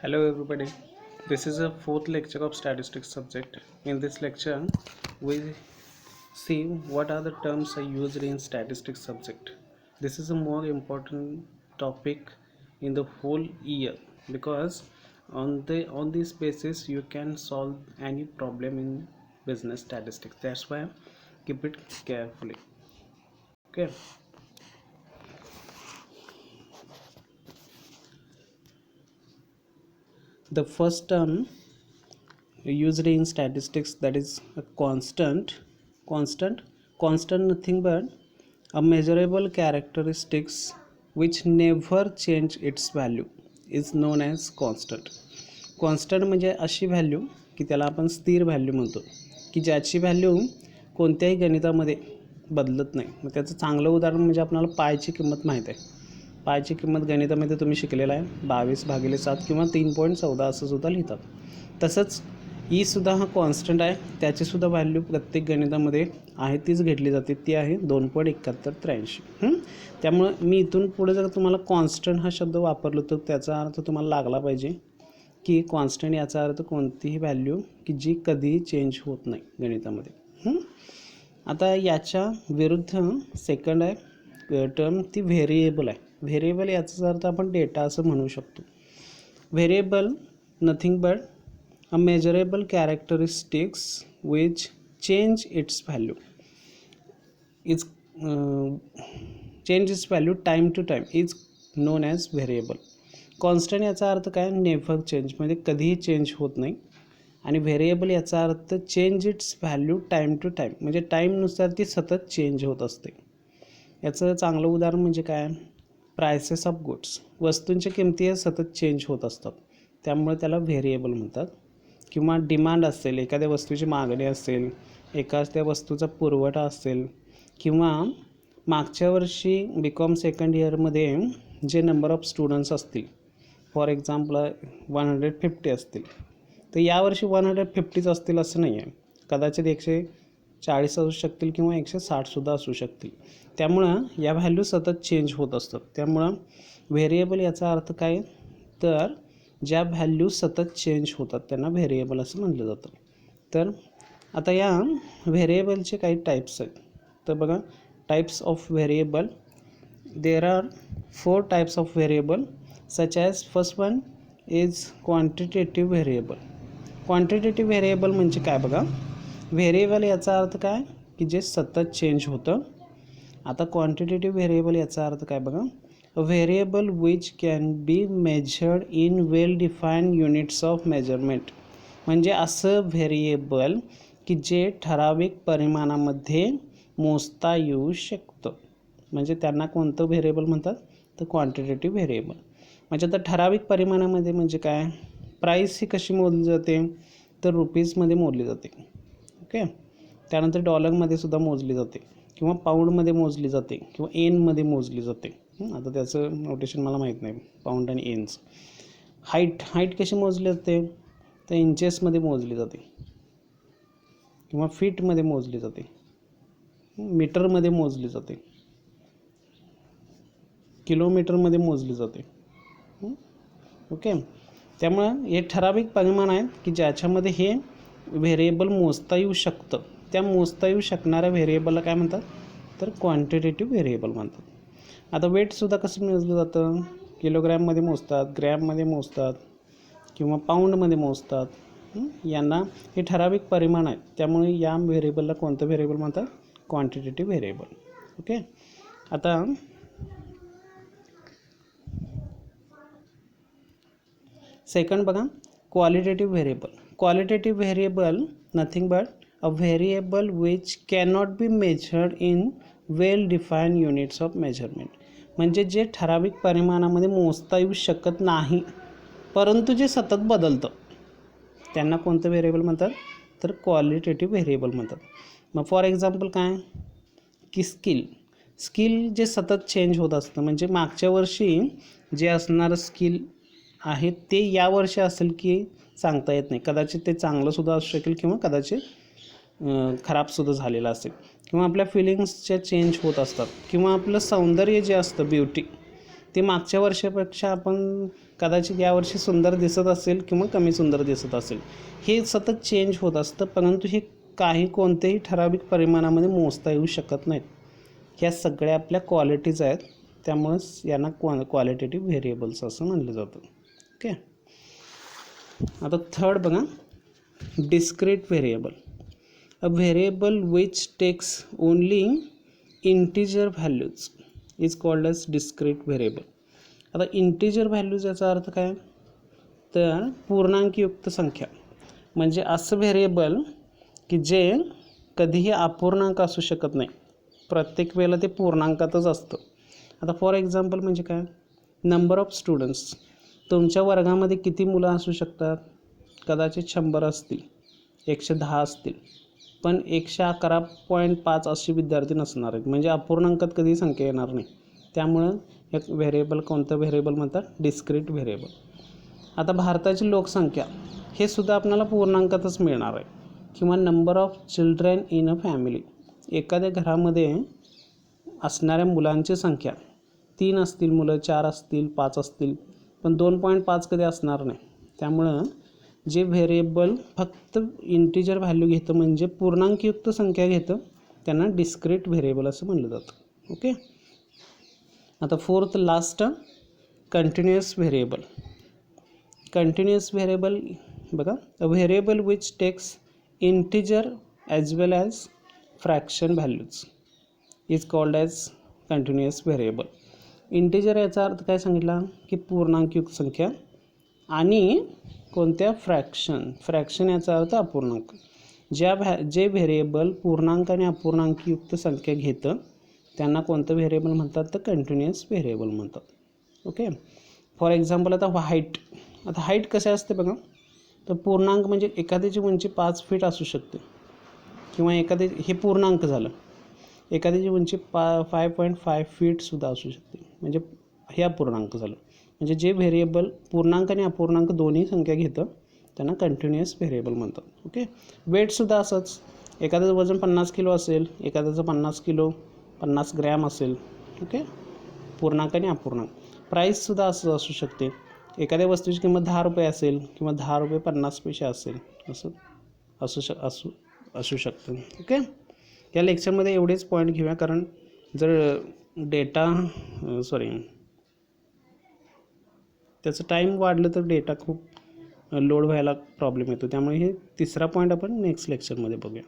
Hello everybody. This is a fourth lecture of statistics subject. In this lecture, we see what are the terms are used in statistics subject. This is a more important topic in the whole year because on this basis you can solve any problem in business statistics. That's why keep it carefully. Okay. The first term used in statistics, that is a constant nothing but a measurable characteristics which never change its value is known as constant म्हणजे अशी value की त्याला आपण स्थिर value म्हणतो की ज्याची value कोणत्याही गणितामध्ये बदलत नाही. मग त्याचं चांगलं उदाहरण म्हणजे आपल्याला पायची किंमत माहीत आहे. पायची किंमत गणितामध्ये तुम्ही शिकलेला आहे 22/7 किंवा 3.14 असं सुद्धा लिहितात. तसंच ई सुद्धा हा कॉन्स्टंट आहे, त्याचीसुद्धा व्हॅल्यू प्रत्येक गणितामध्ये आहे तीच घेतली जाते, ती आहे 2.7183. त्यामुळं मी इथून पुढे जर तुम्हाला कॉन्स्टंट हा शब्द वापरलो तर त्याचा अर्थ तुम्हाला लागला पाहिजे की कॉन्स्टंट याचा अर्थ कोणतीही व्हॅल्यू की जी कधीही चेंज होत नाही गणितामध्ये. आता याच्या विरुद्ध सेकंड आहे टर्म ती व्हेरिएबल आहे. व्हेरिएबल याचा अर्थ आपण डेटा असं म्हणू शकतो. Variable nothing but a measurable characteristics which change its value change its value time to time is known as variable. constant याचा अर्थ काय, नेव्हर चेंज म्हणजे कधीही चेंज होत नाही. आणि व्हेरिएबल याचा अर्थ change its value time to time म्हणजे टाईमनुसार ती सतत चेंज होत असते. याचं चांगलं उदाहरण म्हणजे काय, प्रायसेस ऑफ गुड्स, वस्तूंच्या किमती सतत चेंज होत असतात त्यामुळे त्याला व्हेरिएबल म्हणतात. किंवा डिमांड असेल, एखाद्या वस्तूची मागणी असेल, एखाद्या वस्तूचा पुरवठा असेल, किंवा मागच्या वर्षी BCom सेकंड इयरमध्ये जे नंबर ऑफ स्टुडंट्स असतील फॉर एक्झाम्पल 150 असतील तर यावर्षी 150च असतील असं नाही आहे. कदाचित 140 असू शकतील किंवा 160सुद्धा असू शकतील. त्यामुळं या व्हॅल्यू सतत चेंज होत असतात. त्यामुळं व्हेरिएबल याचा अर्थ काय, तर ज्या व्हॅल्यू सतत चेंज होतात त्यांना व्हेरिएबल असं म्हटलं जातं. तर आता या व्हेरिएबलचे काही टाईप्स आहेत. तर बघा, types of variable, there are 4 types of variable such as first one is quantitative variable. Quantitative variable म्हणजे काय बघा, व्हेरिएबल याचा अर्थ काय की जे सतत चेंज होतं. आता क्वांटिटेटिव्ह व्हेरिएबल याचा अर्थ काय बघा, a variable which can be measured in well defined units of measurement. म्हणजे असं व्हेरिएबल की जे ठराविक परिमाणामध्ये मोजता येऊ शकतं म्हणजे त्यांना कोणतं व्हेरिएबल म्हणतात, तर क्वांटिटेटिव्ह व्हेरिएबल. म्हणजे आता ठराविक परिमाणामध्ये म्हणजे काय, प्राईस ही कशी मोजली जाते, तर रुपीजमध्ये मोजली जाते. ओके. त्यानंतर डॉलरमध्ये सुद्धा मोजली जाते किंवा पाऊंडमध्ये मोजली जाते किंवा एनमध्ये मोजली जाते. आता त्याचं नोटेशन मला माहीत नाही, पाऊंड आणि एन्स. हाईट कशी मोजली जाते, तर इंचेसमध्ये मोजली जाते किंवा फीटमध्ये मोजली जाते, मीटरमध्ये मोजली जाते, किलोमीटरमध्ये मोजली जाते. ओके. त्यामुळं हे ठराविक परिमाण आहेत की ज्याच्यामध्ये हे व्हेरिएबल मोजता येऊ शकतं. त्या मोजता येऊ शकणाऱ्या व्हेरिएबलला काय म्हणतात, तर क्वांटिटेटिव्ह व्हेरिएबल म्हणतात. आता वेटसुद्धा कसं मोजलं जातं, किलोग्रॅममध्ये मोजतात, ग्रॅममध्ये मोजतात किंवा पाऊंडमध्ये मोजतात. यांना हे ठराविक परिमाण आहेत त्यामुळे या व्हेरिएबलला कोणतं व्हेरिएबल म्हणतात, क्वांटिटेटिव्ह व्हेरिएबल. ओके. आता सेकंड बघा, qualitative variable. Qualitative variable nothing but a variable which cannot be measured in well defined units of measurement. म्हणजे जे ठराविक परिमाणामध्ये मोजता येऊ शकत नाही परंतु जे सतत बदलतं त्यांना कोणतं व्हेरिएबल म्हणतात, तर क्वालिटेटिव्ह व्हेरिएबल म्हणतात. मग फॉर एक्झाम्पल काय की स्किल जे सतत चेंज होत असतं म्हणजे मागच्या वर्षी जे असणारं स्किल आहे ते यावर्षी असेल की सांगता येत नाही. कदाचित ते चांगलंसुद्धा असू शकेल किंवा कदाचित खराबसुद्धा झालेलं असेल. किंवा आपल्या फिलिंग्सच्या चेंज होत असतात किंवा आपलं सौंदर्य जे असतं ब्युटी ते मागच्या वर्षापेक्षा आपण कदाचित यावर्षी सुंदर दिसत असेल किंवा कमी सुंदर दिसत असेल, हे सतत चेंज होत असतं, परंतु हे काही कोणत्याही ठराविक परिमाणामध्ये मोजता येऊ शकत नाहीत. ह्या सगळ्या आपल्या क्वालिटीज आहेत, त्यामुळेच यांना क्वालिटेटिव्ह व्हेरिएबल्स असं म्हणलं जातं. ओके. आता थर्ड बघा, discrete variable. A variable which takes only integer values is called as discrete variable. आता इंटिजर व्हॅल्यूज याचा अर्थ काय, तर पूर्णांकयुक्त संख्या, म्हणजे असं व्हेरिएबल की जे कधीही अपूर्णांक असू शकत नाही, प्रत्येक वेळेला ते पूर्णांकातच असतं. आता फॉर एक्झाम्पल म्हणजे काय, नंबर ऑफ स्टुडंट्स, तुमच्या वर्गामध्ये किती मुलं असू शकतात, कदाचित 100 असतील, 110 असतील, पण 111.5 असे विद्यार्थी नसणार आहेत, म्हणजे अपूर्णांकात कधी संख्या येणार नाही. त्यामुळं एक व्हेरिएबल, कोणतं व्हेरिएबल म्हणतात, डिस्क्रीट व्हेरिएबल. आता भारताची लोकसंख्या हे सुद्धा आपल्याला पूर्णांकातच मिळणार आहे. किंवा number of children in a family, एखाद्या घरामध्ये असणाऱ्या मुलांची संख्या 3 असतील मुलं, 4 असतील, 5 असतील, पण 2.5 कधी असणार नाही. त्यामुळं जे व्हेरिएबल फक्त इंटिजर व्हॅल्यू घेतं, म्हणजे पूर्णांकयुक्त संख्या घेतं, त्यांना डिस्क्रीट व्हेरिएबल असं म्हणलं जातं. ओके. आता fourth last, continuous variable. Continuous variable बघा, a variable which takes integer as well as fraction values is called as continuous variable. Integer याचा अर्थ काय सांगितला, की पूर्णांकयुक्त संख्या, आणि कोणत्या, फ्रॅक्शन याचा अर्थ अपूर्णांक. जे व्हेरिएबल पूर्णांक आणि अपूर्णांकयुक्त संख्या घेतं त्यांना कोणतं व्हेरिएबल म्हणतात, तर कंटिन्युअस व्हेरिएबल म्हणतात. ओके. फॉर एक्झाम्पल आता हाईट. आता हाईट कसे असते बघा, तर पूर्णांक म्हणजे एखाद्याची उंची 5 फीट असू शकते, किंवा एखादे, हे पूर्णांक झालं, एखाद्याची उंची 5.5 फीटसुद्धा असू शकते, म्हणजे हे अपूर्णांक झालं. म्हणजे जे व्हेरिएबल पूर्णांक आणि अपूर्णांक दोन्ही संख्या घेतं त्यांना कंटिन्युअस व्हेरिएबल म्हणतात. ओके. वेटसुद्धा असंच, एखाद्याचं वजन 50 किलो असेल, एखाद्याचं 50 किलो 50 ग्रॅम असेल. ओके. पूर्णांक आणि अपूर्णांक. प्राईससुद्धा असं असू शकते, एखाद्या वस्तूची किंमत 10 रुपये असेल किंवा 10 रुपये 50 पैसे असेल, असं असू शकतं. ओके. या लेक्चरमध्ये एवढेच पॉईंट घेऊया, कारण जर त्याचं टाईम वाढलं तर डेटा खूप लोड व्हायला प्रॉब्लेम येतो. त्यामुळे हे तिसरा पॉईंट आपण नेक्स्ट लेक्चरमध्ये बघूया.